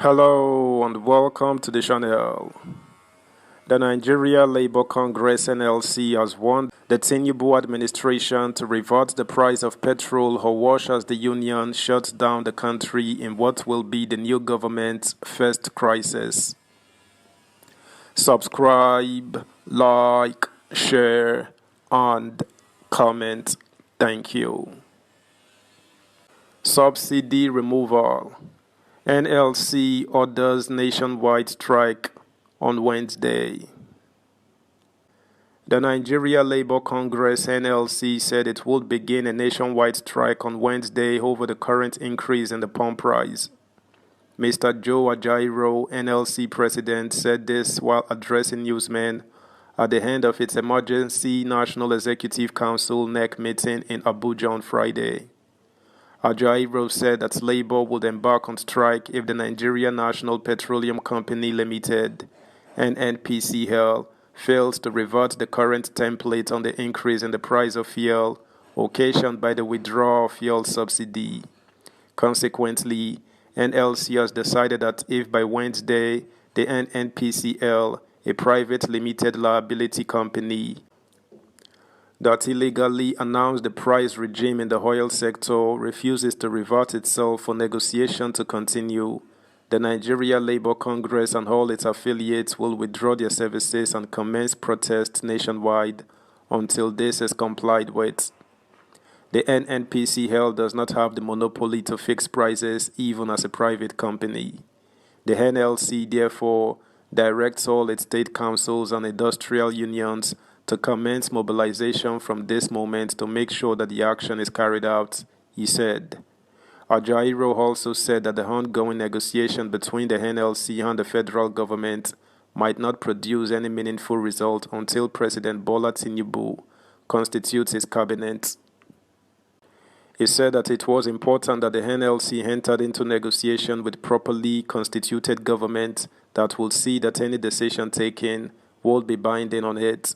Hello and welcome to the channel. The Nigeria Labour Congress NLC has warned the Tinubu administration to revert the price of petrol or watch as the union shuts down the country in what will be the new government's first crisis. Subscribe, like, share, and comment. Thank you. Subsidy removal. NLC orders nationwide strike on Wednesday. The Nigeria Labour Congress NLC said it would begin a nationwide strike on Wednesday over the current increase in the pump price. Mr. Joe Ajaero, NLC president, said this while addressing newsmen at the end of its emergency National Executive Council NEC meeting in Abuja on Friday. Ajaero said that Labour would embark on strike if the Nigeria National Petroleum Company Limited (NNPCL) fails to revert the current template on the increase in the price of fuel occasioned by the withdrawal of fuel subsidy. Consequently, NLC has decided that if by Wednesday the NNPCL, a private limited liability company that illegally announced the price regime in the oil sector, refuses to revert itself for negotiation to continue, the Nigeria Labour Congress and all its affiliates will withdraw their services and commence protests nationwide until this is complied with. The NNPCL does not have the monopoly to fix prices even as a private company. The NLC, therefore, directs all its state councils and industrial unions to commence mobilization from this moment to make sure that the action is carried out, he said. Ajaero also said that the ongoing negotiation between the NLC and the federal government might not produce any meaningful result until President Bola Tinubu constitutes his cabinet. He said that it was important that the NLC entered into negotiation with properly constituted government that will see that any decision taken will be binding on it.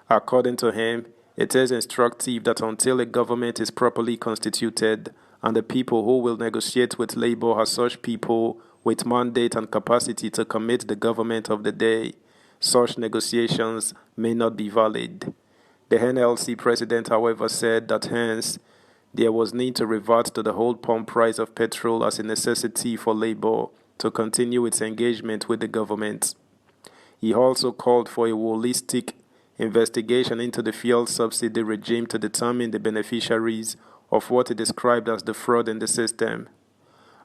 According to him, it is instructive that until a government is properly constituted and the people who will negotiate with Labour are such people with mandate and capacity to commit the government of the day, such negotiations may not be valid. The NLC president, however, said that hence there was need to revert to the whole pump price of petrol as a necessity for Labour to continue its engagement with the government. He also called for a holistic investigation into the fuel subsidy regime to determine the beneficiaries of what he described as the fraud in the system.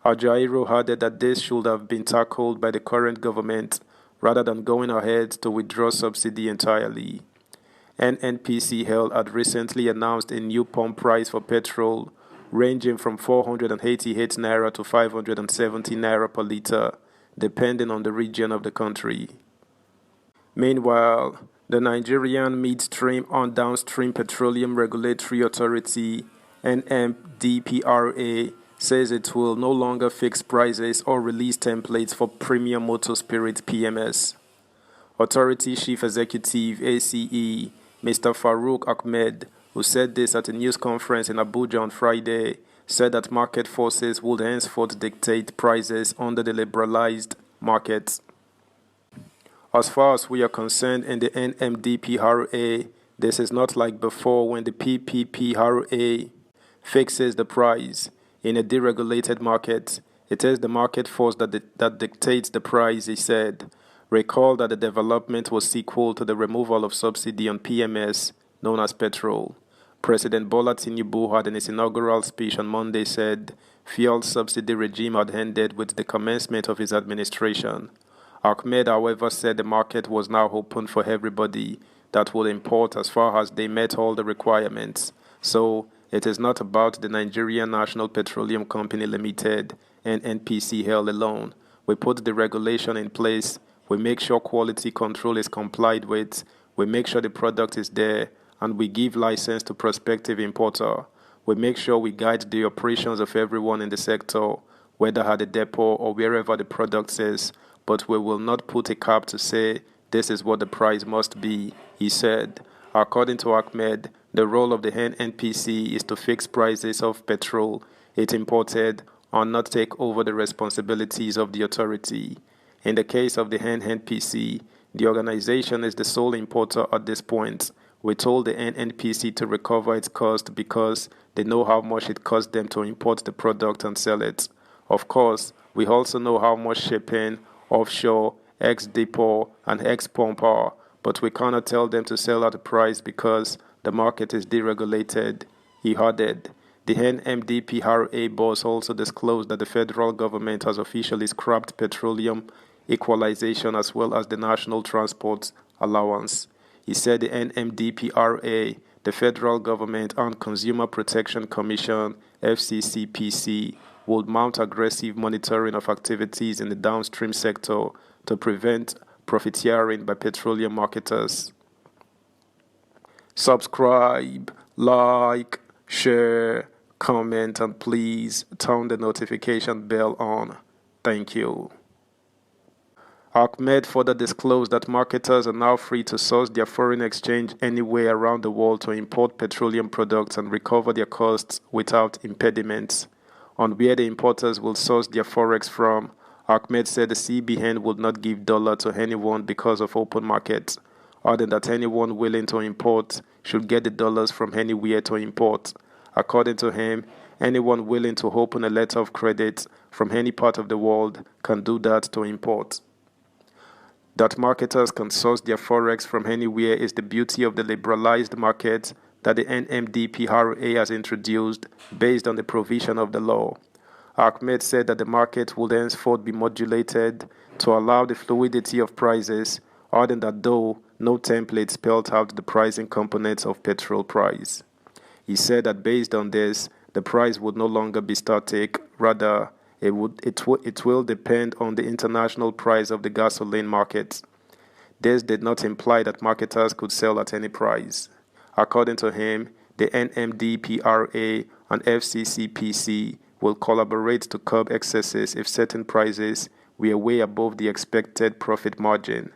Ajaero added that this should have been tackled by the current government rather than going ahead to withdraw subsidy entirely. NNPCL had recently announced a new pump price for petrol ranging from 488 naira to 570 naira per litre, depending on the region of the country. Meanwhile, the Nigerian Midstream and Downstream Petroleum Regulatory Authority (NMDPRA) says it will no longer fix prices or release templates for premium motor spirit (PMS). Authority Chief Executive (ACE) Mr. Farouk Ahmed, who said this at a news conference in Abuja on Friday, said that market forces would henceforth dictate prices under the liberalized market. As far as we are concerned in the NMDPRA, this is not like before when the PPPRA fixes the price. In a deregulated market, it is the market force that dictates the price, he said. Recall that the development was equal to the removal of subsidy on PMS, known as petrol. President Bola Tinubu had in his inaugural speech on Monday said fuel subsidy regime had ended with the commencement of his administration. Ahmed, however, said the market was now open for everybody that would import as far as they met all the requirements. So, it is not about the Nigeria National Petroleum Company Limited (NNPCL) alone. We put the regulation in place, we make sure quality control is complied with, we make sure the product is there, and we give license to prospective importer. We make sure we guide the operations of everyone in the sector, whether at the depot or wherever the product is, but we will not put a cap to say this is what the price must be, he said. According to Ahmed, the role of the NNPC is to fix prices of petrol it imported or not take over the responsibilities of the authority. In the case of the NNPC, the organization is the sole importer at this point. We told the NNPC to recover its cost because they know how much it costs them to import the product and sell it. Of course, we also know how much shipping, offshore, ex-depot, and ex-pump are, but we cannot tell them to sell at a price because the market is deregulated, he added. The NMDPRA boss also disclosed that the federal government has officially scrapped petroleum equalization as well as the National Transport Allowance. He said the NMDPRA, the federal government and Consumer Protection Commission, FCCPC, would mount aggressive monitoring of activities in the downstream sector to prevent profiteering by petroleum marketers. Subscribe, like, share, comment, and please turn the notification bell on. Thank you. Ahmed further disclosed that marketers are now free to source their foreign exchange anywhere around the world to import petroleum products and recover their costs without impediments. On where the importers will source their forex from, Ahmed said the CBN would not give dollar to anyone because of open markets, adding that anyone willing to import should get the dollars from anywhere to import. According to him, anyone willing to open a letter of credit from any part of the world can do that to import. That marketers can source their forex from anywhere is the beauty of the liberalized market that the NMDPRA has introduced based on the provision of the law. Ahmed said that the market will henceforth be modulated to allow the fluidity of prices, adding that though no template spelled out the pricing components of petrol price. He said that based on this, the price would no longer be static, rather it will depend on the international price of the gasoline market. This did not imply that marketers could sell at any price. According to him, the NMDPRA and FCCPC will collaborate to curb excesses if certain prices were way above the expected profit margin.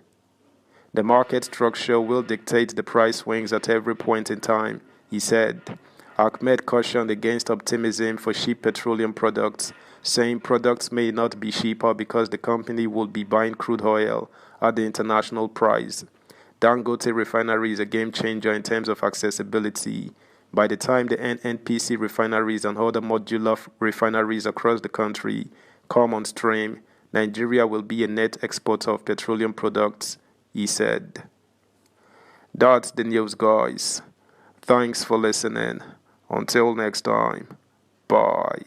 The market structure will dictate the price swings at every point in time, he said. Ahmed cautioned against optimism for cheap petroleum products, saying products may not be cheaper because the company will be buying crude oil at the international price. Dangote refinery is a game changer in terms of accessibility. By the time the NNPC refineries and other modular refineries across the country come on stream, Nigeria will be a net exporter of petroleum products, he said. That's the news, guys. Thanks for listening. Until next time, bye.